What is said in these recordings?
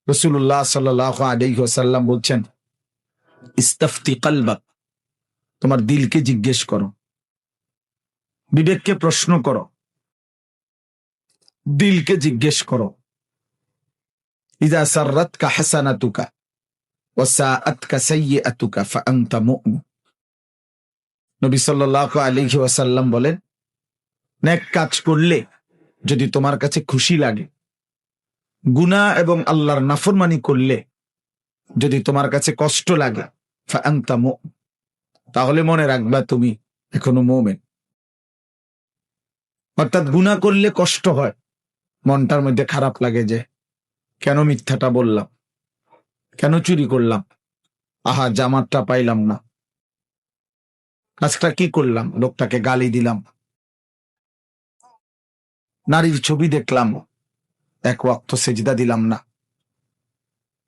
রাসূলুল্লাহ সাল্লাল্লাহু আলাইহি ওয়াসাল্লাম বলছেন, ইস্তাফতি কলবাক, তোমার দিলকে জিজ্ঞেস করো, বিবেককে প্রশ্ন করো, দিলকে জিজ্ঞেস করো। ইযা সাররাতকা হাসানাতুকা ওয়া সাআতকা সাইয়্যাতুকা ফাআনতা মুমিন। নবী সাল্লাল্লাহু আলাইহি ওয়াসাল্লাম বলেন, নেক কাজ করলে যদি তোমার কাছে খুশি লাগে, গুনাহ এবং আল্লাহর নাফরমানি করলে যদি তোমার কাছে কষ্ট লাগে, ফাআনতা মুমিন, তাহলে মনে রাখবা তুমি এখনো মুমিন। অর্থাৎ গুনাহ করলে কষ্ট হয়, মনটার মধ্যে খারাপ লাগে যে কেন মিথ্যাটা বললাম, কেন চুরি করলাম, আহা জামাতটা পাইলাম না, কাজটা কি করলাম, লোকটাকে গালি দিলাম, নারীর ছবি দেখলাম, এক ওয়াক্ত সেজদা দিলাম না।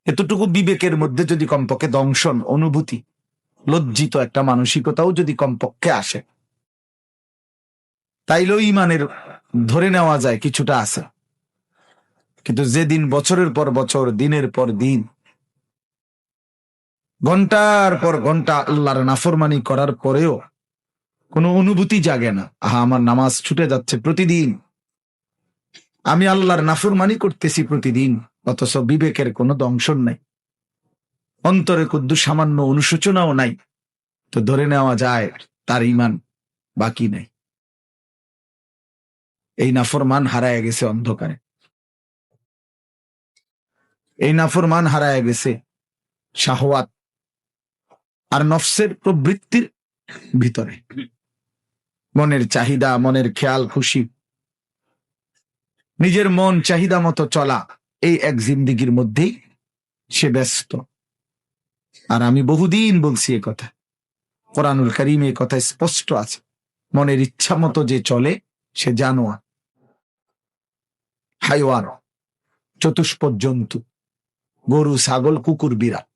এতটুকু বিবেকের মধ্যে যদি কমপক্ষে দংশন, অনুভূতি, লজ্জিত একটা মানসিকতাও যদি কমপক্ষে আসে, তাইলেও ইমানের ধরে নেওয়া যায় কিছুটা আছে। কিন্তু যেদিন বছরের পর বছর, দিনের পর দিন, ঘন্টার পর ঘন্টা আল্লাহর নাফরমানি করার পরেও কোনো অনুভূতি জাগে না, আহা আমার নামাজ ছুটে যাচ্ছে প্রতিদিন, আমি আল্লাহর নাফরমানি করতেছি প্রতিদিন, অথচ বিবেকের কোনো দংশন নাই, অন্তরে কুদ্দু সামান্য অনুশোচনাও নাই, তো ধরে নেওয়া যায় তার ঈমান বাকি নেই। এই নাফরমান হারায় গেছে অন্ধকারে, এই নাফরমান হারায় গেছে শাহওয়াত আর নফসের প্রবৃত্তির ভিতরে। মনের চাহিদা, মনের খেয়াল খুশি, নিজের মন চাহিদা মতো চলা, এই এক জিন্দিগির মধ্যেই সে ব্যস্ত। আর আমি বহুদিন বলছি এ কথা, কোরআনুল কারীমে এই কথা স্পষ্ট আছে, মনের ইচ্ছা মতো যে চলে সে জানোয়ার, হাইওয়ান, চতুষ্পদ জন্তু, গরু, ছাগল, কুকুর, বিড়াল,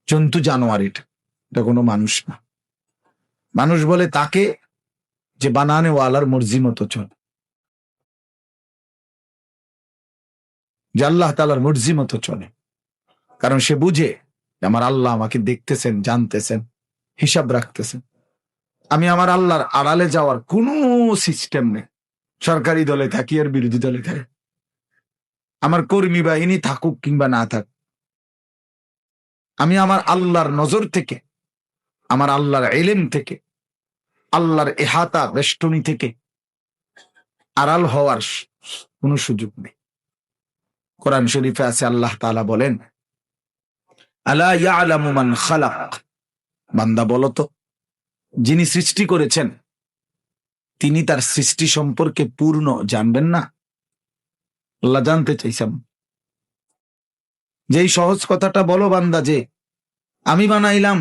জন্তু, জানোয়ার। এটা কোনো মানুষ না। মানুষ বলে তাকে যে বানানেওয়ালার মর্জি মতো চলে, যে আল্লাহ তাআলার মর্জি মতো চলে, কারণ সে বুঝে আমার আল্লাহ আমাকে দেখতেছেন, জানতেছেন, হিসাব রাখতেছেন। আমি আমার আল্লাহর আড়ালে যাওয়ার কোনো সিস্টেম নেই, সরকারি দলে থাকি আর বিরোধী দলে থাকি, আমার কর্মী বাহিনী থাকুক কিংবা না থাক, আমি আমার আল্লাহর নজর থেকে, আমার আল্লাহর ইলম থেকে, আল্লাহর ইহাতা বেষ্টনী থেকে আড়াল হওয়ার কোনো সুযোগ নেই। কোরআন শরীফে আছে, আল্লাহ তাআলা বলেন, আলা ইয়ালামু মান খালাক, বান্দা বলো তো, যিনি সৃষ্টি করেছেন তিনি তার সৃষ্টি সম্পর্কে পূর্ণ জানবেন না? আল্লাহ জানতে চাইছেন। যেই সহজ কথাটা বলো বান্দা, যে আমি বানাইলাম,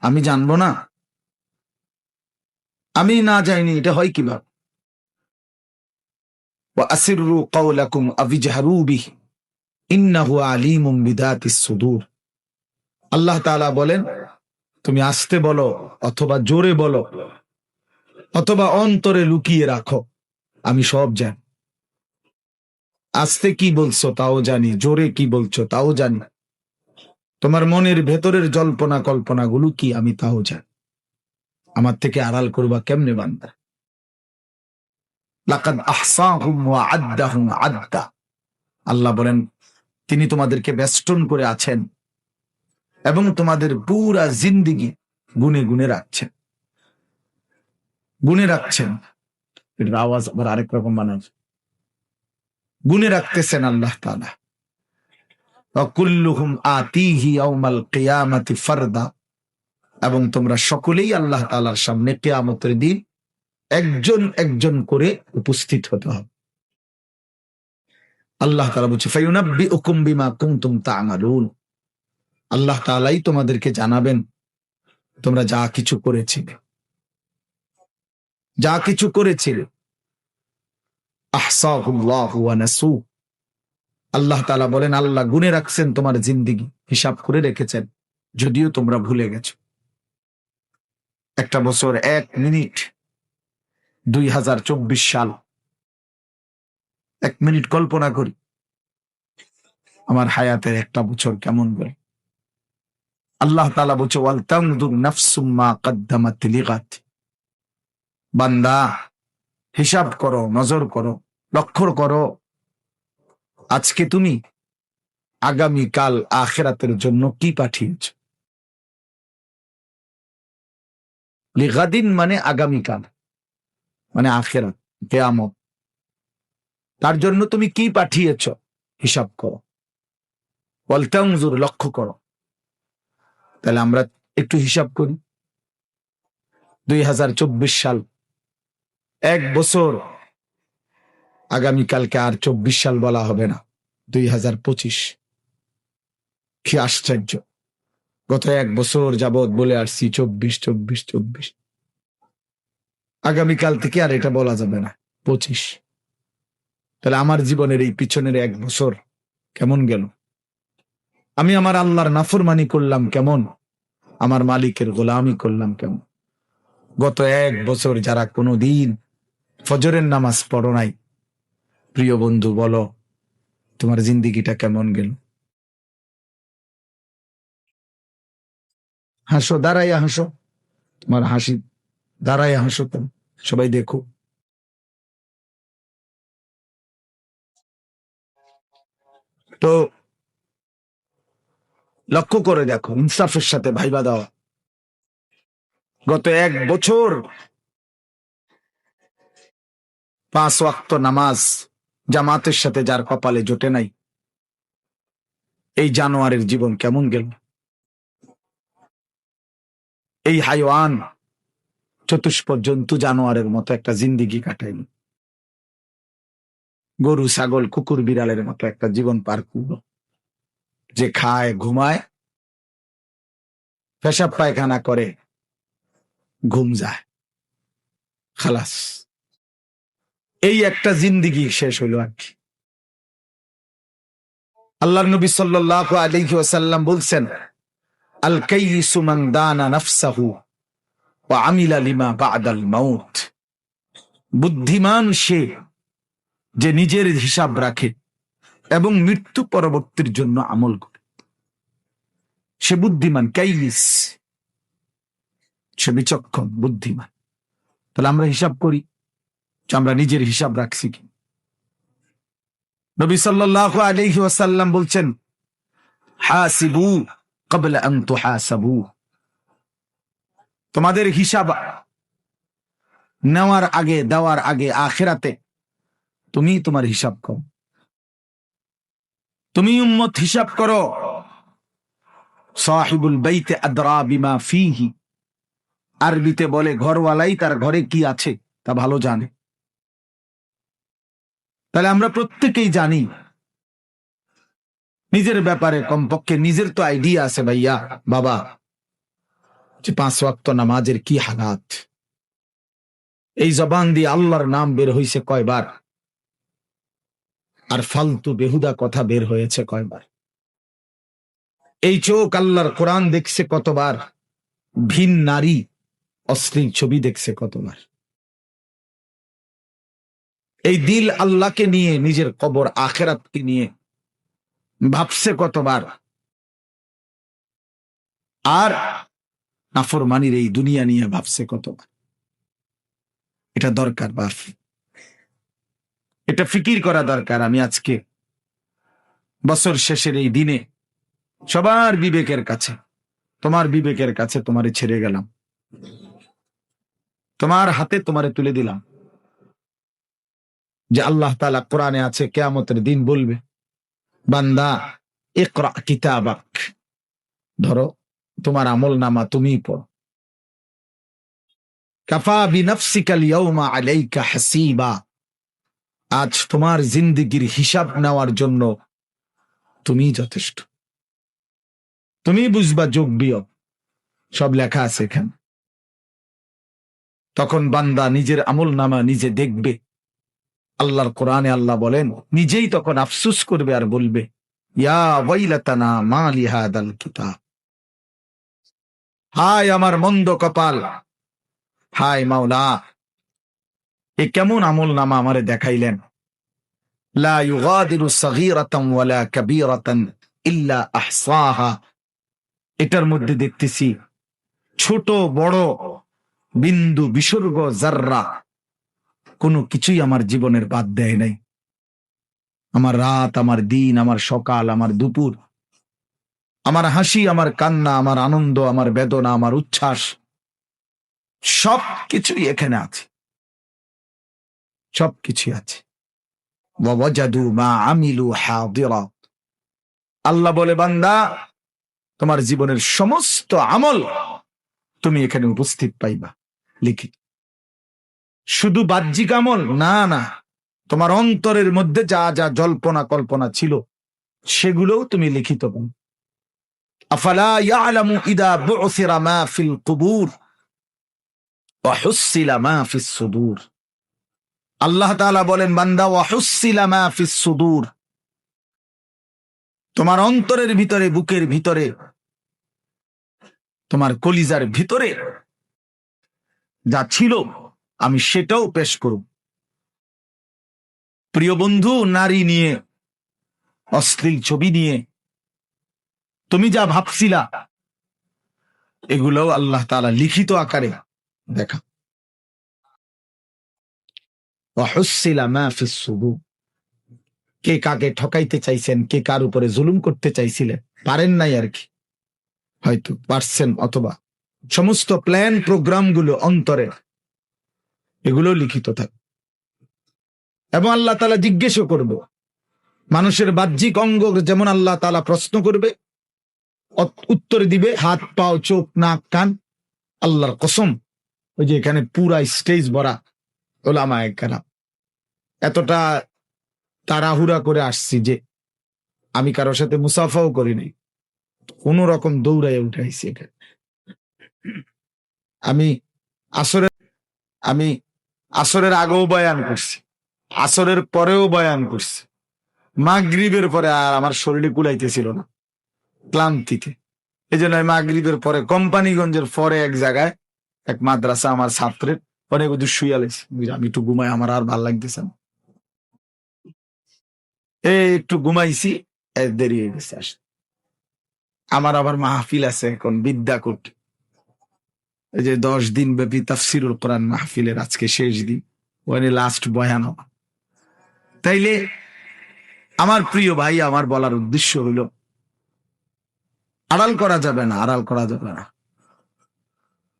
আমি জানবো না, আমি না যাইনি, এটা হয় কিভাবে? ওয়া আসিররু কাওলাকুম আবিজহারু বিহি ইন্নাহু আলিমুম বিদাতিস সুদূর। আল্লাহ তাআলা বলেন, তুমি আস্তে বলো অথবা জোরে বলো অথবা অন্তরে লুকিয়ে রাখো, আমি সব জানি। আস্তে কি বলছো তাও জানি, জোরে কি বলছো তাও জানি, তোমার মনের ভেতরের জল্পনা কল্পনা গুলো কি আমি তাও জানি। আমার থেকে আড়াল করবা কেমনে বান্দা? লাকাদ আহসাহুম ওয়া আদ্দাহুম আদ্দা। আল্লাহ বলেন, তিনি তোমাদেরকে বেষ্টন করে আছেন এবং তোমাদের পুরা জিন্দেগি গুনে গুনে রাখছেন, গুনে রাখছেন। এর আওয়াজ আবার আরেক রকম বানাচ্ছে, গুনে রাখতেছেন আল্লাহ তাআলা। ওয়া কুল্লুহুম আতিহি ইয়াউমাল কিয়ামাতি ফারদা, এবং তোমরা সকলেই আল্লাহ তাআলার সামনে কিয়ামতের দিন একজন একজন করে উপস্থিত হতে হবে। আল্লাহ তাআলা বলছে, ফায়ুনাব্বিউকুম বিমা কুনতুম তা'মালুন, আল্লাহ তাআলাই তোমাদেরকে জানাবেন তোমরা যা কিছু করেছিলে, যা কিছু করেছিলে। আহসাহুল্লাহু ওয়া নাসু, আল্লাহ তাআলা বলেন, আল্লাহ গুনে রাখছেন তোমার জিন্দেগি, হিসাব করে রেখেছেন, যদিও তোমরা ভুলে গেছো। একটা বছর, 1 মিনিট, 2024 সাল, 1 মিনিট কল্পনা করি, আমার হায়াতের একটা বছর কেমন গেল। আল্লাহ তাআলা বলছে ওয়াল তানজুর নাফসুম মা কদ্দামাত লিগাদ, বান্দা হিসাব করো, নজর করো, লক্ষ্য করো আজকে তুমি আগামী কাল আখিরাতের জন্য কি পাঠিয়েছ। লিগাদিন মানে আগামীকাল, মানে আখিরাত, কিয়ামত, তার জন্য তুমি কি পাঠিয়েছ হিসাব করো। ওয়াল তানজুর, লক্ষ্য করো। তাহলে আমরা একটু হিসাব করি। 2024 সাল, এক বছর, আগামীকালকে আর 24 সাল বলা হবে না, 2025। কি আশ্চর্য, গত এক বছর যাবৎ বলে আসছি 24 24 24, আগামীকাল থেকে আর এটা বলা যাবে না 25। তাহলে আমার জীবনের এই পিছনের এক বছর কেমন গেল। আমি আমার আল্লাহর নাফরমানি করলাম কেমন, আমার মালিকের গোলামি করলাম কেমন। গত এক বছর যারা কোনোদিন ফজরের নামাজ পড়ো নাই, প্রিয় বন্ধু বলো তোমার জিন্দিগিটা কেমন গেল। হাসো, দাঁড়াইয়া হাসো, তোমার হাসি দাঁড়াইয়া হাসো, সবাই দেখো। তো লক্ষ্য করে দেখো, ইনসাফের সাথে ভাইবা দাও। গত এক বছর 5 ওয়াক্ত নামাজ জামাতের সাথে যার কপালে জোটে নাই, এই জানোয়ারের জীবন কেমন গেল। এই হাইওয়ান, চতুষ্প জন্তু জানোয়ারের মতো একটা জিন্দিগি কাটাইল, গরু ছাগল কুকুর বিড়ালের মতো একটা জীবন পার করল, যে খায় ঘুমায়, পেশাব পায়খানা করে, ঘুম যায়, খালাস। এই একটা জিন্দিগি শেষ হইল আর কি। আল্লাহর নবী সাল্লাল্লাহু আলাইহি ওয়াসাল্লাম বলছেন, আল কাইয়িসু মান দানা নাফসাহু ওয়া আমিলা লিমা বা'দাল মাউত। বুদ্ধিমান সে যে নিজের হিসাব রাখে এবং মৃত্যু পরবর্তীর জন্য আমল করে, সে বুদ্ধিমান। কাইয়িস, সে বিচক্ষণ, বুদ্ধিমান। তাহলে আমরা হিসাব করি, আমরা নিজের হিসাব রাখছি কি। নবী সাল্লাল্লাহু আলাইহি ওয়াসাল্লাম বলছেন, হাসিবু ক্বাবলা আন তুহাসাবু। তোমাদের হিসাব নেওয়ার আগে, দেওয়ার আগে আখিরাতে তুমি তোমার হিসাব করো। তুমি উম্মত হিসাব করো। সাহিবুল বাইতে আদরা বিমা ফিহি, আরবিতে বলে ঘরওয়ালাই তার ঘরে কি আছে তা ভালো জানে। তাহলে আমরা প্রত্যেকেই জানি নিজের ব্যাপারে, কমপক্ষে নিজের তো আইডিয়া আছে ভাইয়া বাবা, যে 5 ওয়াক্ত নামাজের কি হালাত। এই জবান দিয়ে আল্লাহর নাম বের হয়েছে কয়বার, আর ফালতু বেহুদা কথা বের হয়েছে কয়বার। এই চোখ আল্লাহর কোরআন দেখছে কতবার, ভিন নারী অশ্লীল ছবি দেখছে কতবার। এই দিল আল্লাহকে নিয়ে, নিজের কবর আখিরাতকে নিয়ে ভাবছে কতবার। আর নাফরমানির এই দুনিয়া নিয়ে ভাবছে কতবার। এটা দরকার বাপ, এটা ফিকির করা দরকার। আমি আজকে বছর শেষের এই দিনে সবার বিবেকের কাছে, তোমার বিবেকের কাছে তোমারে ছেড়ে গেলাম, তোমার হাতে তোমারে তুলে দিলাম, যে আল্লাহ তাআলা কোরআনে আছে কিয়ামতের দিন বলবে, বান্দা ইকরা কিতাবাক, ধরো তোমার আমল নামা তুমি পড়ো। কাফা বিনাফসিকাল ইয়াউমা আলাইকা হাসিবা, আজ তোমার জিন্দেগির হিসাব নেওয়ার জন্য তুমি যথেষ্ট। তুমি বুঝবা যোগ বিয়োগ সব লেখা আছে এখানে। তখন বান্দা নিজের আমল নামা নিজে দেখবে। আল্লাহর কোরআনে আল্লাহ বলেন, নিজেই তখন আফসুস করবে আর বলবে, ইয়া ওয়াইলাতানা মা লিহাদাল কিতাব, হায় আমার মন্দ কপাল, হায় মাওলা, এ কেমন আমল নামা আমারে দেখাইলেন। লা ইউগাদিরু সাগীরাতান ওয়ালা কাবীরাতান ইল্লা আহসাহা। এটার মধ্যে দেখতেছি ছোট বড় বিন্দু বিসর্গ জাররা কোনো কিছুই আমার জীবনের বাদ দেয় নাই। আমার রাত, আমার দিন, আমার সকাল, আমার দুপুর, আমার হাসি, আমার কান্না, আমার আনন্দ, আমার বেদনা, আমার উচ্ছ্বাস, সব কিছুই এখানে আছে, সব কিছুই আছে। ওয়াজাদু মা আমিলু হাদিরা। আল্লাহ বলে, বান্দা, তোমার জীবনের সমস্ত আমল তুমি এখানে উপস্থিত পাইবা লিখিত। শুধু বাহ্যিক আমল না, না, তোমার অন্তরের মধ্যে যা যা জল্পনা কল্পনা ছিল সেগুলোও তুমি লিখিত পাবে। আফালা ইয়ালামু ইদা বুসিরা মা ফিল কুবুর ওয়া হুসিলা মা ফিস সুদূর। আল্লাহ তাআলা বলেন, বান্দা, ওয়া হুসিলা মা ফিস সুদূর, তোমার অন্তরের ভিতরে, বুকের ভিতরে, তোমার কলিজার ভিতরে যা ছিল আমি সেটাও পেশ করব। প্রিয় বন্ধু, নারী নিয়ে, অশ্লীল ছবি নিয়ে তুমি যা ভাবছিলা এগুলোও আল্লাহ তাআলা লিখিত আকারে দেখা। ওয়া হুসিলা মা ফিস সুদূর। কে কাকে ঠকাইতে চাইছেন, কে কার উপরে জুলুম করতে চাইছিলেন, পারেন নাই আর কি, হয়তো পারছেন, অথবা সমস্ত প্ল্যান প্রোগ্রাম গুলো অন্তরে, এগুলো লিখিত থাকে। এবং আল্লাহ তাআলা জিজ্ঞেসও করবে মানুষের বাহ্যিক অঙ্গ, যেমন আল্লাহ তাআলা প্রশ্ন করবে, উত্তর দিবে হাত, পাও, চোখ, নাক, কান। আল্লাহর কসম, ওই যে এখানে পুরা স্টেজ ভরা ওলামায়ে কেরাম, এতটা তাড়াহুড়া করে আসছি যে আমি কারোর সাথে মুসাফাও করি নাই, কোন রকম দৌড়াইয়া উঠাইছি এখানে। আমি আসরের আমি আসরের আগেও বয়ান করছি, আসরের পরেও বয়ান করছি, মাগরিবের পরে আর আমার শরীরে কুলাইতেছিল না ক্লান্তিতে। এই জন্য মাগরিবের পরে কোম্পানিগঞ্জের পরে এক জায়গায় এক মাদ্রাসা আমার ছাত্রের অনেক দূর শুয়ালেছি, আমি একটু ঘুমাই, আমার আর ভাল লাগতেছে না, একটু ঘুমাইছি, দেরি হয়ে গেছে আসতে। আমার আবার মাহফিল আছে এখন বিদ্যাকূট, এই যে 10 দিন ব্যাপী তাফসিরুল কোরআন মাহফিলের আজকে শেষ দিন, ওখানে লাস্ট বয়ান হবে। তাইলে আমার প্রিয় ভাই, আমার বলার উদ্দেশ্য হলো, আড়াল করা যাবে না, আড়াল করা যাবে না।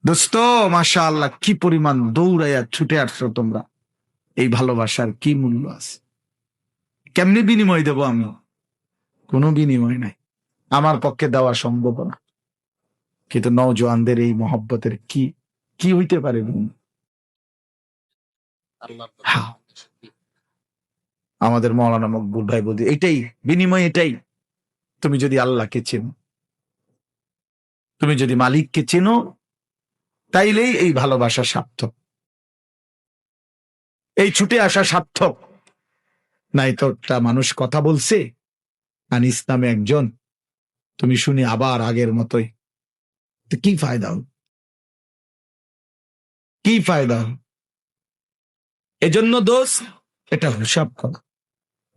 দোস্ত, মাশাআল্লাহ, কি পরিমাণ দৌড়াইয়া ছুটে আসছো তোমরা, এই ভালোবাসার কি মূল্য আছে? কেমনি বিনিময় দেব আমি? কোনো বিনিময় নাই, আমার পক্ষে দেওয়া সম্ভব না। কিন্তু নওজোয়ানদের এই মহব্বতের কি কি হইতে পারে? হ্যাঁ, আমাদের মৌলানা মকবুল ভাই বলতে, এটাই বিনিময়, এটাই। তুমি যদি আল্লাহকে চেনো, তুমি যদি মালিককে চেনো, তাইলেই এই ভালোবাসা সার্থক, এই ছুটে আসা সার্থক। নাই তো একটা মানুষ কথা বলছে আনিস নামে একজন, তুমি শুনি আবার আগের মতোই, তো কি ফায়দা হল? কি ফায়দা হল? এজন্য দোষ, এটা হিসাব করা।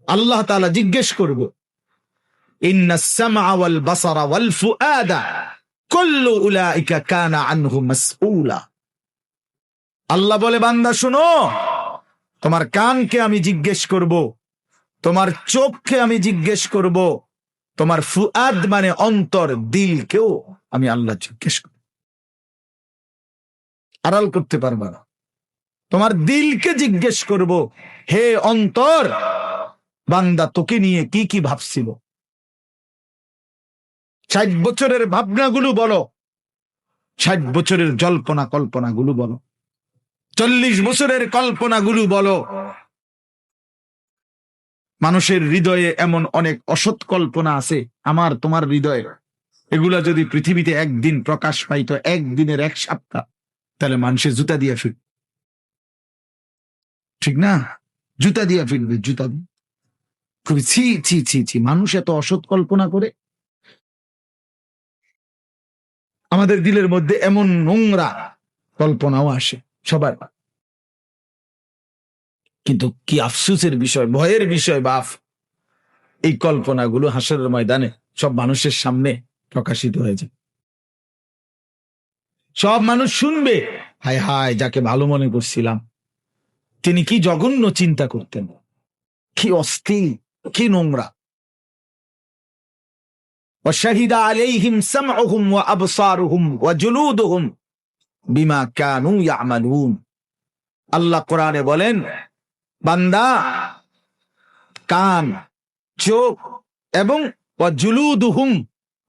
আল্লাহ তাআলা জিজ্ঞেস করব, ইন্নাস সামআ ওয়াল বাসারা ওয়াল ফুআদা কুল্লু উলাইকা কানা আনহু মাসউলা। আল্লাহ বলে, বান্দা শুনো, তোমার কানকে আমি জিজ্ঞেস করব, তোমার চোখকে আমি জিজ্ঞেস করব, তোমার ফুআদ মানে অন্তর, দিলকেও আমি আল্লাহ জিজ্ঞেস করব। আড়াল করতে পারবা না। তোমার দিলকে জিজ্ঞেস করব, হে অন্তর, বান্দা তোকে নিয়ে কি কি ভাবছিল? 60 বছরের ভাবনাগুলো বলো, 60 বছরের জল্পনা কল্পনাগুলো বলো, 40 বছরের কল্পনাগুলো বলো। মানুষের হৃদয়ে এমন অনেক অসৎ কল্পনা আছে, আমার তোমার হৃদয়ে, এগুলা যদি পৃথিবীতে একদিন প্রকাশ পাইত, একদিনের 1 সপ্তাহ, তাহলে মানুষের জুতা দিয়ে ফিরবে, ঠিক না? জুতা দিয়ে ফিরবে, জুতা দিয়ে। খুবই ছি ছি ছি ছি, মানুষ এত অসৎ কল্পনা করে। আমাদের দিলের মধ্যে এমন নোংরা কল্পনাও আসে সবার। কিন্তু কি আফসোসের বিষয়, ভয়ের বিষয় বাপ, এই কল্পনাগুলো হাসরের ময়দানে সব মানুষের সামনে প্রকাশিত হয়েছে। সব মানুষ শুনবে, হায় হায় যাকে ভালো মনে করছিলাম তিনি কি জঘন্য চিন্তা করতেন, কি অস্থির, কি নোংরা। وشهد عليهم سمعهم وأبصارهم وجلودهم بما كانوا يعملون। আল্লাহ কোরআনে বলেন, বান্দা কান, চোখ এবং ওয়াজুলুদুহুম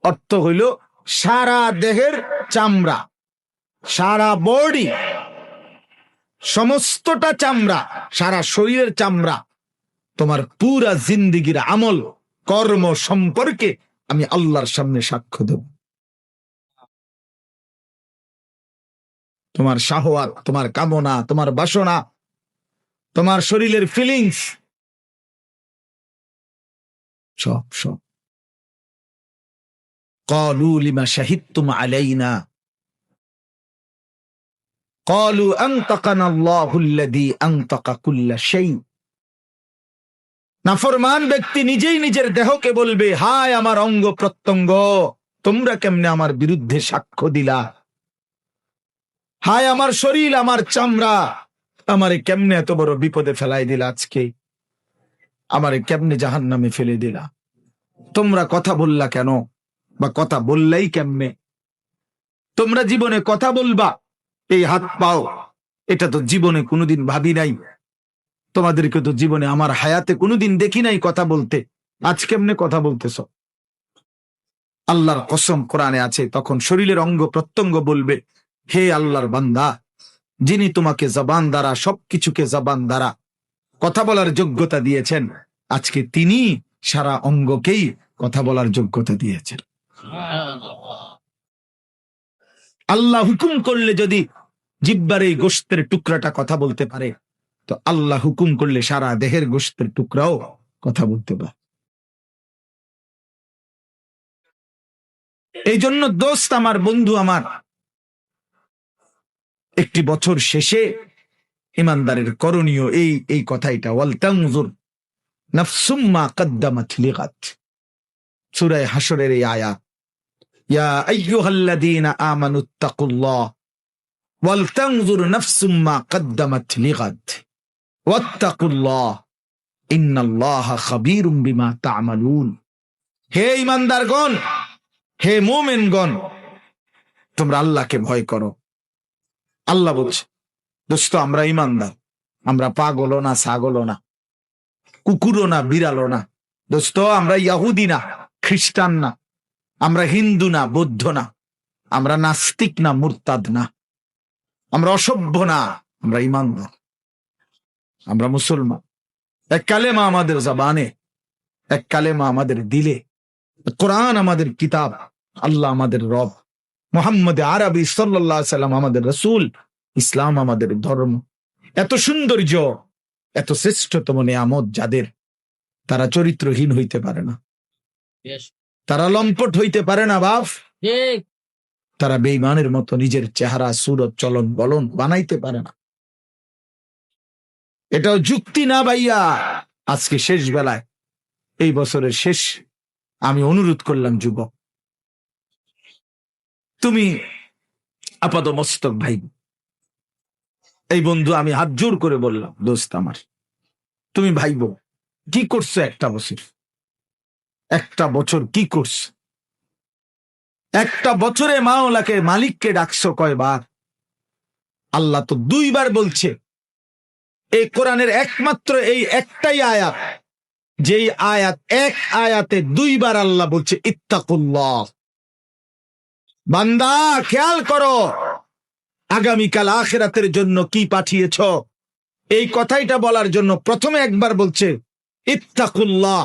অর্থ হইল সারা দেহের চামড়া, সারা বডি, সমস্তটা চামড়া, সারা শরীরের চামড়া, তোমার পুরা জিন্দিগির আমল কর্ম সম্পর্কে আমি আল্লাহর সামনে সাক্ষ্য দেব। তোমার শাহওয়াত, তোমার কামনা, তোমার বাসনা, তোমার শরীরের ফিলিংস, সব সব। ক্বালু লিমা শাহিদতুম আলাইনা ক্বালু আনতাকানা আল্লাহুল্লাযী আনতাকা কুল্লা শাই। নাফরমান ব্যক্তি নিজেই নিজের দেহকে বলবে, হায় আমার অঙ্গ প্রত্যঙ্গ, তোমরা কেমনে আমার বিরুদ্ধে সাক্ষ্য দিলা? হায় আমার শরীর, আমার চামড়া, আমারে কেমনে এত বড় বিপদে ফেলাই দিলা, আজকে আমারে কেমনে জাহান্নামে ফেলে দিলা? তোমরা কথা বললা কেন, বা কথা বললাই কেমনে? তোমরা জীবনে কথা বলবা, এই হাত পাও, এটা তো জীবনে কোনোদিন ভাবি নাই। তোমাদেরকে তো জীবনে আমার হায়াতে কোনোদিন দেখি নাই কথা বলতে, আজ কেমনে কথা বলতেছ? আল্লাহর কসম কোরআনে আছে, তখন শরীরের অঙ্গ প্রত্যঙ্গ বলবে, হে আল্লাহর বান্দা, যিনি তোমাকে জবান দ্বারা, সবকিছুকে জবান দ্বারা কথা বলার যোগ্যতা দিয়েছেন, আজকে তিনি সারা অঙ্গকেই কথা বলার যোগ্যতা দিয়েছেন। আল্লাহ হুকুম করলে যদি জিহ্বার এই গোশতের টুকরাটা কথা বলতে পারে, তো আল্লাহ হুকুম করলে সারা দেহের গোশতের টুকরাও কথা বলতে পারে। এই জন্য দোস্ত আমার, বন্ধু আমার, একটি বছর শেষে ইমানদারের করণীয় এই কথাইটা, ওয়াল তানজুর নাফসুম মা কদ্দামাত লিগাদ। সূরা হাশরের এই আয়াত, ইয়া আইয়ুহাল্লাযীনা আমানুত্তাকুল্লাহ ওয়াল তানজুর নাফসুম মা কদ্দামাত লিগাদ ওয়াত্তাকুল্লাহ ইন্নাল্লাহা খাবীরুম বিমা তা'মালুন। হে ঈমানদারগণ, হে মুমিনগণ, তোমরা আল্লাহকে ভয় করো। আল্লাহ বলছে, দোস্ত আমরা ঈমানদার, আমরা পাগলও না, ছাগলও না, কুকুরও না, বিড়ালও না। দোস্ত আমরা ইহুদি না, খ্রিস্টান না, আমরা হিন্দু না, বৌদ্ধ না, আমরা নাস্তিক না, মুরতাদ না, আমরা অসভ্য না, আমরা ঈমানদার, আমরা মুসলমান। এক কালেমা আমাদের জবানে, এক কালেমা আমাদের দিলে, কোরআন আমাদের কিতাব, আল্লাহ আমাদের রব, মুহাম্মদ আরবি সাল্লাল্লাহু আলাইহি সাল্লাম আমাদের রাসূল, ইসলাম আমাদের ধর্ম। এত সৌন্দর্য, এত শ্রেষ্ঠতম নিয়ামত যাদের, তারা চরিত্রহীন হইতে পারে না, তারা লম্পট হইতে পারে না বাপ, তারা বেঈমানের মতো নিজের চেহারা, সুরত, চলন বলন বানাইতে পারে না। এটাও যুক্তি না ভাইয়া। আজকে শেষ বেলায়, এই বছরের শেষ, আমি অনুরোধ করলাম, যুবক তুমি আপাত মস্তক ভাই, এই বন্ধু আমি হাত জোর করে বললাম, দোস্ত আমার, তুমি ভাইব কি করছো একটা বছর কি করছো? একটা বছরে মাওলাকে, মালিককে ডাকছো কয়বার? আল্লাহ তো 2 বার বলছে। এই কোরআনের একমাত্র এই একটাই আয়াত, যেই আয়াত, এক আয়াতে 2 বার আল্লাহ বলছে ইত্তাকুল্লাহ। বান্দা খেয়াল করো, আগামীকাল আখিরাতের জন্য কি পাঠিয়েছ, এই কথাইটা বলার জন্য প্রথমে একবার বলছে ইত্তাকুল্লাহ,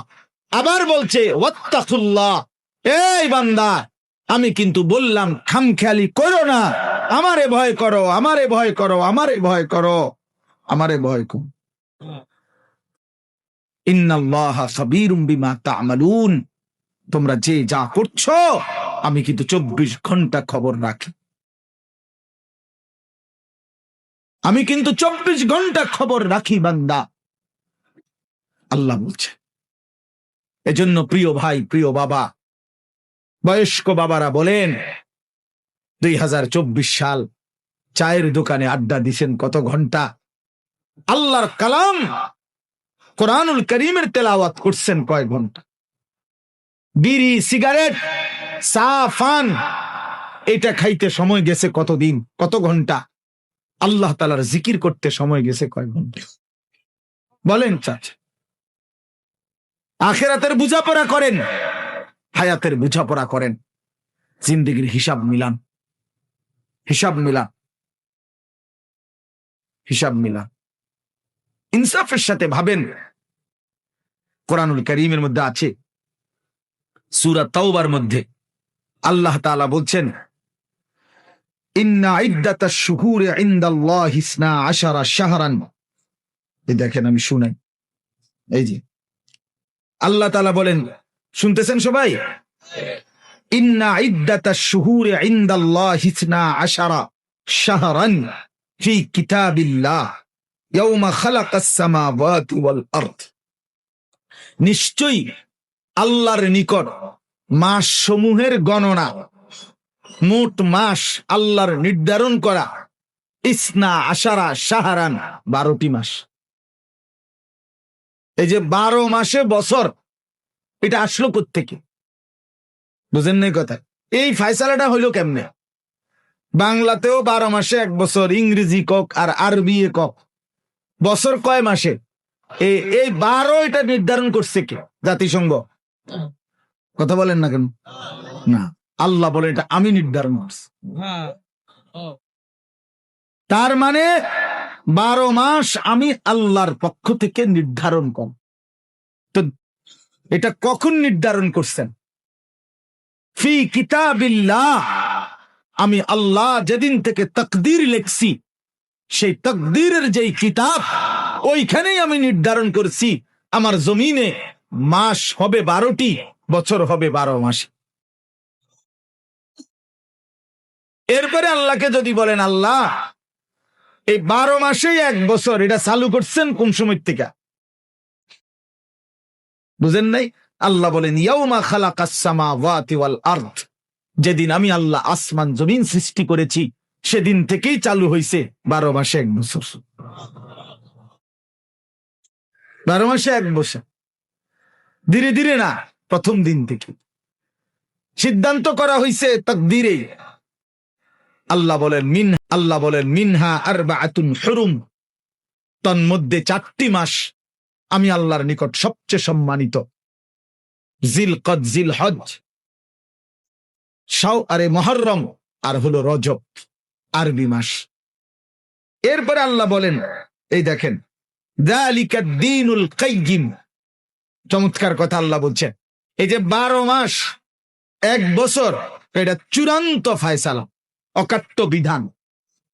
আবার বলছে ওয়াত্তাকুল্লাহ। এই বান্দা, আমি কিন্তু বললাম খামখেয়ালি করো না, আমারে ভয় করো, আমারে ভয় করো, আমারে ভয় করো, আমারে ভয় করো। ইন্নাল্লাহা খাবীরুম বিমা তা'মালুন। তোমরা যে যা করছো, আমি কিন্তু 24 ঘন্টা খবর রাখি, আমি কিন্তু 24 ঘন্টা খবর রাখি বান্দা। আল্লাহ বলছে। এজন্য প্রিয় ভাই, প্রিয় বাবা, বয়স্ক বাবারা বলেন, 2024 সাল, চায়ের দোকানে আড্ডা দিছেন কত ঘন্টা, আল্লাহর কালাম কোরআনুল করিমের তেলাওয়াত করছেন কয় ঘন্টা, বিড়ি সিগারেট চা পান এটা খাইতে সময় গেছে কতদিন, কত ঘন্টা, আল্লাহ তাআলার জিকির করতে সময় গেছে কয় ঘন্টা বলেন চাচা। আখিরাতের বুঝাপড়া করেন, হায়াতের বুঝাপড়া করেন, জিন্দেগির হিসাব মিলান, হিসাব মিলান, হিসাব মিলান, ইনসাফের সাথে ভাবেন। কোরআনুল কারীমের মধ্যে আছে, সূরা তাওবার মধ্যে আল্লাহ তাআলা বলছেন, ইন্না ইদ্দাতাশ শুহুরি ইনদাল্লাহি 12 শাহরান। এই দেখেন, আমি শুনাই, এই যে আল্লাহ তাআলা বলেন, শুনতেছেন সবাই? ইন্না ইদ্দাতাশ শুহুরি ইনদাল্লাহি 12 শাহরান ফি কিতাবিল্লাহ ইয়াওমা খালাকাস সামাওয়াতি ওয়াল আরদ। নিশ্চয়ই আল্লাহর নিকট মাস সমূহের গণনা, মোট মাস আল্লাহর নির্ধারণ করা, 12 শাহরান 12টি মাস। এই যে 12 মাসে বছর, এটা আসলো কোত্থেকে? বুঝেন নাই কথা? এই ফায়সালাটা হইলো কেমনে? বাংলাতেও 12 মাসে 1 বছর, ইংরেজি কক আর আরবি কক, বছর কয় মাসে? এই 12 এটা নির্ধারণ করছে কে? জাতিসংঘ? কথা বলেন না কেন? না, আল্লাহ বলে এটা আমি নির্ধারণ করছি। তার মানে 12 মাস আমি আল্লাহর পক্ষ থেকে নির্ধারণ কর। তো এটা কখন নির্ধারণ করছেন? ফি কিতাবিল্লাহ, আমি আল্লাহ যেদিন থেকে তাকদীর লিখছি, সেই তাকদীরের যেই কিতাব, ওইখানেই আমি নির্ধারণ করছি আমার জমিনে মাস হবে 12টি, বছর হবে 12 মাস। এরপরে আল্লাহকে যদি বলেন, আল্লাহ এই 12 মাসেই 1 বছর, এটা চালু করছেন কোন সময় থেকে? বুঝেন নাই? আল্লাহ বলেন, ইয়াউমা খালাকাস সামাওয়াতি ওয়াল আরদ, যেদিন আমি আল্লাহ আসমান জমিন সৃষ্টি করেছি, সেদিন থেকেই চালু হয়েছে 12 মাসে 1 বছর। 12 মাসে 1 বছর, ধীরে ধীরে না, প্রথম দিন থেকে সিদ্ধান্ত করা হয়েছে তাকদীরে। আল্লাহ বলেন মিনহা আরবাআতুন হুরুম, তন্মধ্যে 4টি মাস আমি আল্লাহর নিকট সবচেয়ে সম্মানিত, জিলকদ, জিলহজ, মুহররম, আর হলো রজব, আরবি মাস। এরপরে আল্লাহ বলেন, এই দেখেন, যালিকাদ দীনুল কাইয়িম, চমৎকার কথা আল্লাহ বলছেন। এই যে 12 মাস 1 বছর, এটা চূড়ান্ত ফায়সালা, অকাট্য বিধান।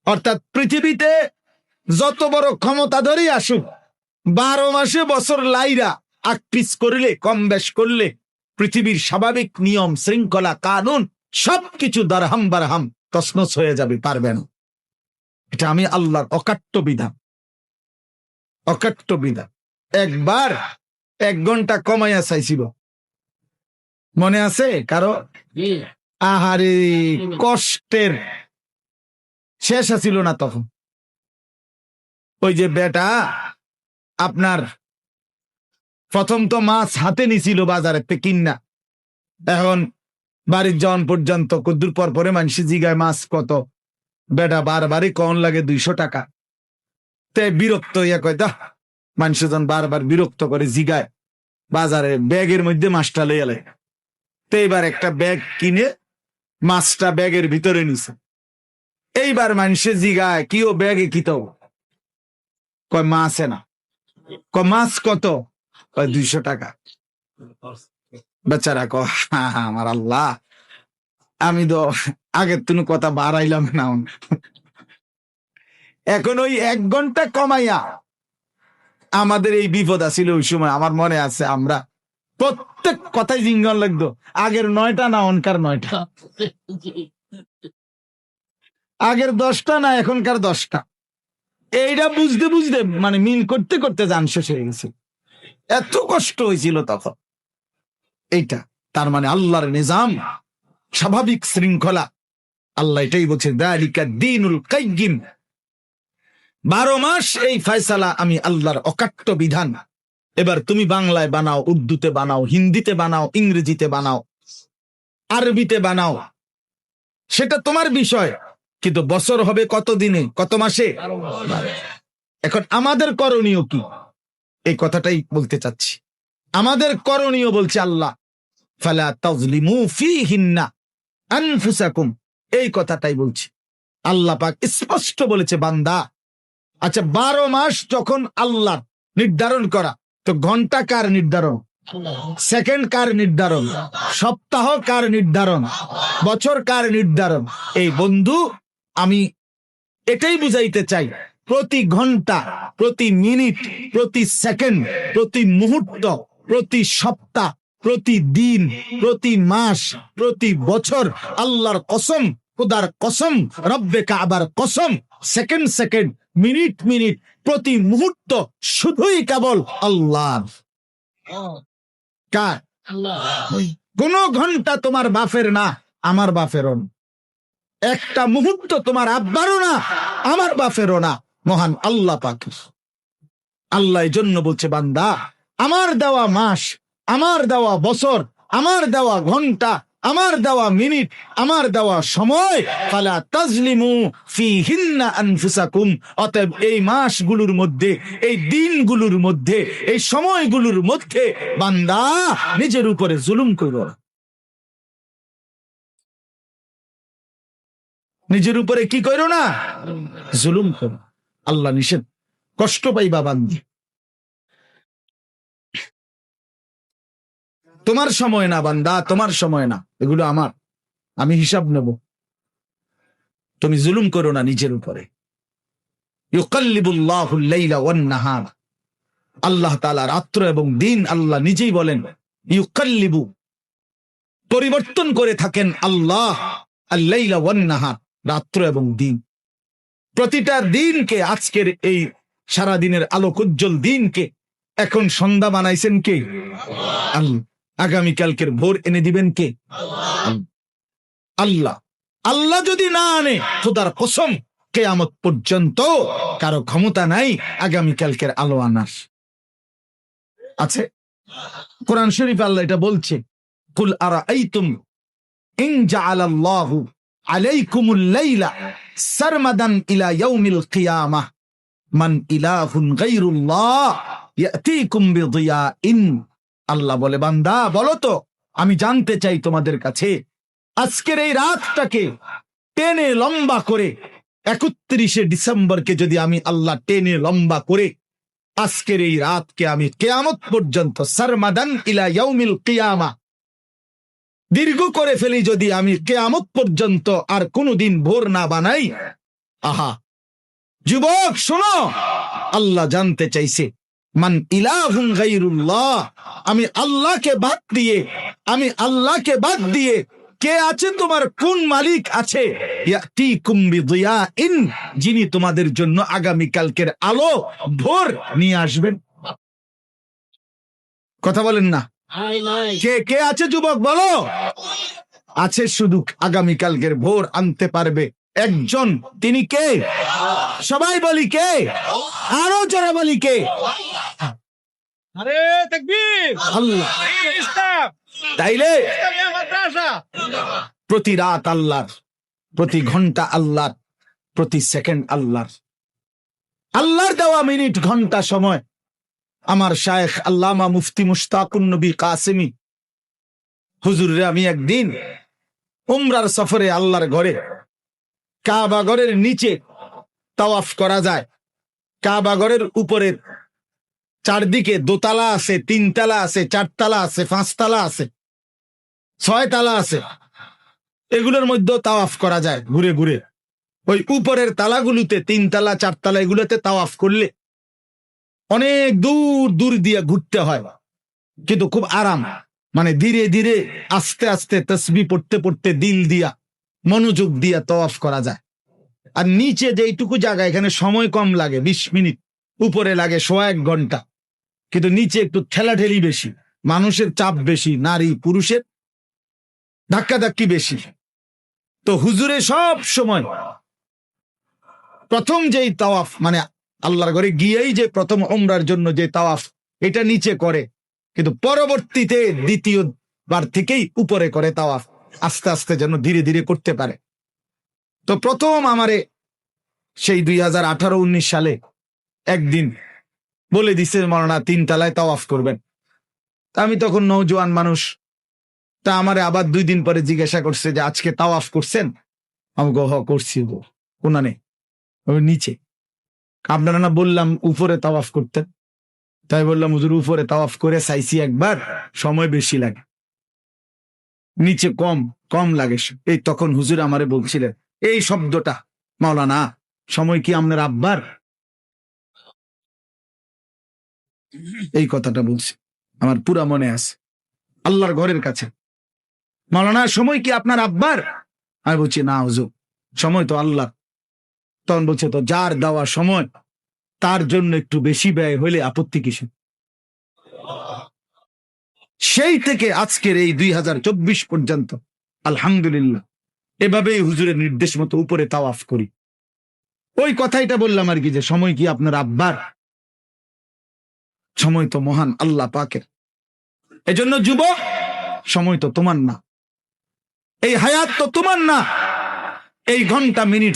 অর্থাৎ পৃথিবীতে যত বড় ক্ষমতাধরই আসুক, 12 মাসে বছর লাইরা আকপিস করলে, কম বেশ করলে, পৃথিবীর স্বাভাবিক নিয়ম শৃঙ্খলা কানুন সবকিছু দারহাম বারহাম তছনছ হয়ে যাবে, পারবে না। এটা আমি আল্লাহর অকাট্য বিধান, অকাট্য বিধান। একবার 1 ঘন্টা কমাইয়া চাইছিল, মনে আছে কারো? আহারে, কষ্টের শেষ আছিল না তখন। ওই যে বেটা আপনার প্রথম তো মাছ হাতে নিছিল বাজারে কিনা, এখন বাড়ির যাওয়ান পর্যন্ত কদ্দুর পর পরে মানুষ জিগায় মাছ কত, বেটা বারবারই কন লাগে 200 টাকা। তে বিরক্ত হইয়া কয়, দা মানুষজন বারবার বিরক্ত করে জিগায়, বাজারে ব্যাগের মধ্যে মাছটা লইয়া লাই। তো এইবার একটা ব্যাগ কিনে মাছটা ব্যাগের ভিতরে নিছে। এইবার মানুষে জিগায়, কি ও ব্যাগে কি তো? কয় মাছ না। কয় মাছ কত? কয় 200 টাকা। বেচারা কয়, আমার আল্লাহ, আমি তো আগের তুমি কথা বাড়াইলাম না, এখন ওই 1 ঘন্টা কমাইয়া। আমাদের এই বিপদ আছিল ওই সময়, আমার মনে আছে, আমরা প্রত্যেক কথাই জিঙ্গন লাগতো, আগের 9টা না অনকার 9টা, আগের 10টা না এখনকার 10টা। এইটা বুঝতে বুঝতে মানে মিল করতে করতে জান শেষ হয়ে গেছে। এত কষ্ট হয়েছিল তখন। এইটা তার মানে আল্লাহর নিজাম, স্বাভাবিক শৃঙ্খলা। আল্লাহ এটাই বলছে যালিকা দ্বীনুল কাইয়্যিম, 12 মাস এই ফয়সালা আমি আল্লাহর অকাট্য বিধান। এবার তুমি বাংলায় বানাও, উর্দুতে বানাও, হিন্দিতে বানাও, ইংরেজিতে বানাও, আরবিতে বানাও, সেটা তোমার বিষয়, কিন্তু বছর হবে কত দিনে, কত মাসে? এখন আমাদের করণীয় কি, এই কথাটাই বলতে চাচ্ছি। আমাদের করণীয় বলছে আল্লাহ ফালা তাজলিমু ফীহিন্না আনফুসাকুম, এই কথাটাই বলছি। আল্লাহ পাক স্পষ্ট বলেছে বান্দা, আচ্ছা 12 মাস যখন আল্লাহ নির্ধারণ করা, তো ঘন্টা কার নির্ধারণ, সেকেন্ড কার নির্ধারণ, সপ্তাহ কার নির্ধারণ, বছর কার নির্ধারণ? এই বন্ধু, আমি এটাই বুঝাইতে চাই, প্রতি ঘন্টা, প্রতি মিনিট, প্রতি সেকেন্ড, প্রতি মুহূর্ত, প্রতি সপ্তাহ, প্রতি দিন, প্রতি মাস, প্রতি বছর আল্লাহর কসম, খোদার কসম, রব্বে কাবার কসম, সেকেন্ড সেকেন্ড, মিনিট মিনিট, প্রতি মুহূর্ত শুধুই কেবল আল্লাহ। কার? কোন ঘন্টা তোমার বাপের না, আমার বাপেরও না। একটা মুহূর্ত তোমার আব্বারও না, আমার বাপেরও না, মহান আল্লাহ পাক। আল্লাহ এই জন্য বলছে বান্দা, আমার দেওয়া মাস, আমার দেওয়া বছর, আমার দেওয়া ঘন্টা, আমার দেওয়া মিনিট, আমার দেওয়া সময়, ফালা তাজলিমু ফীহিন্না আনফুসাকুম, অতএব এই মাসগুলোর মধ্যে, এই দিনগুলোর মধ্যে, এই সময়গুলোর মধ্যে বান্দা নিজের উপরে জুলুম করো না। নিজের উপরে কি করো না? জুলুম করো। আল্লাহ নিষেধ, কষ্ট পাইবা বান্দি। তোমার সময় না বান্দা, তোমার সময় না, এগুলো আমার, আমি হিসাব নেব। তুমি জুলুম করো না নিজের উপরে। ইউকাল্লিবুল্লাহুল লাইলা ওয়ান নাহার, আল্লাহ তাআলা রাত্র এবং দিন, আল্লাহ নিজেই বলেন ইউকাল্লিবু, পরিবর্তন করে থাকেন আল্লাহ, আল লাইলা ওয়ান নাহার, রাত্র এবং দিন। প্রতিটা দিনকে, আজকের এই সারা দিনের আলোক উজ্জ্বল দিনকে এখন সন্ধ্যা বানাইছেন কে? আল্লাহ। আগামীকালকের ভোর এনে দিবেন কে? আল্লাহ। আল্লাহ যদি না আনে, খোদার কসম কিয়ামত পর্যন্ত কারো ক্ষমতা নাই আগামীকালকের আলো আনার। আছে কোরআন শরীফ আল্লাহ এটা বলছে, কুল আরাআইতুম ইন জাআলাল্লাহু আলাইকুমুল লাইলা সারমাদান ইলা ইয়াউমিল কিয়ামাহ মান ইলাহুন গায়রুল্লাহ ইয়াতিকুম বিদিয়াইন। আল্লাহ বলে বান্দা বলো তো, আমি জানতে চাই তোমাদের কাছে, আজকের এই রাতটাকে টেনে লম্বা করে 31শে ডিসেম্বরকে যদি আমি আল্লাহ টেনে লম্বা করে আজকের এই রাতকে আমি কিয়ামত পর্যন্ত, সারমাদান ইলা ইয়াউমিল কিয়ামা, দীর্ঘ করে ফেলি যদি আমি কিয়ামত পর্যন্ত, আর কোনদিন ভোর না বানাই। আহা যুবক শোনো, আল্লাহ জানতে চাইছে মান ইলাহুন গায়রুল্লাহ, আমি আল্লাহকে বাদ দিয়ে, আমি আল্লাহকে বাদ দিয়ে কে আছে, তোমার কোন মালিক আছে? ইয়াতিকুম বিদিয়াইন, যিনি তোমাদের জন্য আগামী কালকের আলো, ভোর নিয়ে আসবেন। কথা বলেন না, কে কে আছে যুবক বলো? আছে শুধু আগামী কালকের ভোর আনতে পারবে একজন, তিনি কে? সবাই বলি কে? আরো জোরে বলি কে? আরে তাকবীর, আল্লাহ। ইসলাম, তাইলে ইসলামিয়া মাদ্রাসা। প্রতি রাত আল্লাহর, প্রতি ঘন্টা আল্লাহর, প্রতি সেকেন্ড আল্লাহর। আল্লাহর দেওয়া মিনিট ঘন্টা সময়। আমার শায়েখ আল্লামা মুফতি মুশতাকুন নবী কাসেমি হুজুরে আমি একদিন উমরার সফরে আল্লাহর ঘরে, কাবা ঘরের নিচে তাওয়াফ করা যায়, কাবা ঘরের উপরের চারদিকে দোতলা আছে, 3 তলা আছে, 4 তলা আছে, 5 তলা আছে, 6 তলা আছে, এগুলোর মধ্যে তাওয়াফ করা যায় ঘুরে ঘুরে। ওই উপরের তালাগুলোতে, 3 তলা 4 তলা, এগুলোতে তাওয়াফ করলে অনেক দূর দূর দিয়ে ঘুরতে হয়, কিন্তু খুব আরাম, মানে ধীরে ধীরে আস্তে আস্তে তাসবিহ পড়তে পড়তে দিল দিয়া, মনোযোগ দিয়া তাওয়াফ করা যায়। আর নিচে যেইটুকু জায়গা, এখানে সময় কম লাগে, 20 মিনিট, উপরে লাগে 1.25 ঘন্টা, কিন্তু নিচে একটু ঠেলাঠেলি বেশি, মানুষের চাপ বেশি, নারী পুরুষের ধাক্কাধাক্কি বেশি। তো হুজুরে সব সময় প্রথম যেই তাওয়াফ, মানে আল্লাহর ঘরে গিয়েই যে প্রথম উমরার জন্য যে তাওয়াফ, এটা নিচে করে, কিন্তু পরবর্তীতে দ্বিতীয়বার থেকেই উপরে করে তাওয়াফ, আস্তে আস্তে যেন ধীরে ধীরে করতে পারে। তো প্রথম আমারে সেই 2018-19 সালে একদিন বলে দিছে, মাওলানা 3 তলায় তাওয়াফ করবেন। তা আমি তখন নওজোয়ান মানুষ, তা আমারে আবার 2 দিন পরে জিজ্ঞাসা করছে যে আজকে তাওয়াফ করছেন? আমি করছি গো। কোনানে? নিচে। আপনারা না বললাম উপরে তাওয়াফ করতেন? তাই বললাম হুজুর উপরে তাওয়াফ করে চাইছি একবার, সময় বেশি লাগে, নিচে কম কম লাগে। এই তখন হুজুর আমারে বলছিলেন এই শব্দটা, মাওলানা সময় কি আপনার আব্বার? এই কথাটা বলছি, আমার পুরা মনে আছে, আল্লাহর ঘরের কাছে। মাওলানা সময় কি আপনার আব্বার? আমি বলছি না হুজুর, সময় তো আল্লাহ। তখন বলছে তো যার দেওয়া সময় তার জন্য একটু বেশি ব্যয় হইলে আপত্তি কিসে? সেই থেকে আজকের এই 2024 পর্যন্ত আলহামদুলিল্লাহ এভাবেই হুজুরের নির্দেশ মতো উপরে তাওয়াফ করি। ওই কথাইটা বললাম আর কি, যে সময় কি আপনার আব্বার? সময় তো মহান আল্লাহ পাকের। এজন্য যুবক, সময় তো তোমার না, এই হায়াত তো তোমার না, এই ঘন্টা মিনিট